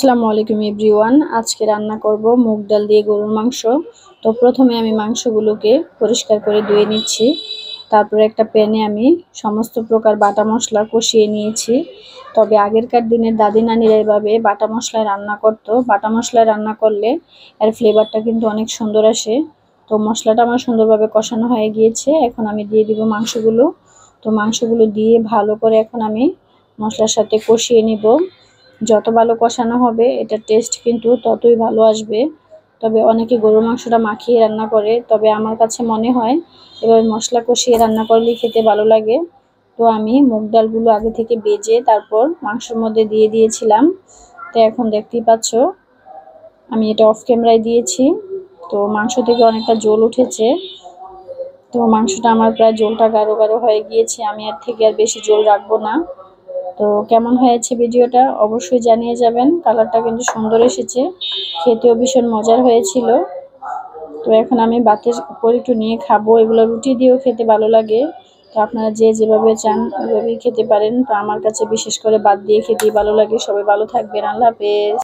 আসসালামু আলাইকুম এভরিওয়ান। আজকে রান্না করব মুগ ডাল দিয়ে গরুর মাংস। তো প্রথমে আমি মাংসগুলোকে পরিষ্কার করে ধুয়ে নিচ্ছি। তারপরে একটা প্যানে আমি সমস্ত প্রকার বাটা মশলা কষিয়ে নিয়েছি। তবে আগেরকার দিনের দাদি নানিরা এভাবে বাটা মশলায় রান্না করতো। বাটা মশলায় রান্না করলে এর ফ্লেভারটা কিন্তু অনেক সুন্দর আসে। তো মশলাটা আমার সুন্দরভাবে কষানো হয়ে গিয়েছে। এখন আমি দিয়ে দিব মাংসগুলো। তো মাংসগুলো দিয়ে ভালো করে এখন আমি মশলার সাথে কষিয়ে নিব। যত ভালো কষানো হবে এটার টেস্ট কিন্তু ততই ভালো আসবে। তবে অনেকে গরুর মাংসটা মাখিয়ে রান্না করে, তবে আমার কাছে মনে হয় এভাবে মশলা কষিয়ে রান্না করলে খেতে ভালো লাগে। তো আমি মুগ ডালগুলো আগে থেকে ভেজে তারপর মাংসের মধ্যে দিয়ে দিয়েছিলাম। তো এখন দেখতেই পাচ্ছ আমি এটা অফ ক্যামেরায় দিয়েছি। তো মাংস থেকে অনেকটা জল উঠেছে। তো মাংসটা আমার প্রায় জলটা গাঢ় গাঢ় হয়ে গিয়েছে। আমি এর থেকে আর বেশি জল রাখবো না। তো কেমন হয়েছে ভিডিওটা অবশ্যই জানিয়ে যাবেন। কালারটা কিন্তু সুন্দর এসেছে, খেতেও ভীষণ মজার হয়েছিল। তো এখন আমি ভাতের উপর একটু নিয়ে খাবো। এগুলো রুটি দিয়েও খেতে ভালো লাগে। তো আপনারা যে যেভাবে চান ওইভাবেই খেতে পারেন। তো আমার কাছে বিশেষ করে ভাত দিয়ে খেতেই ভালো লাগে। সবাই ভালো থাকবেন। আল্লাহ হাফেজ।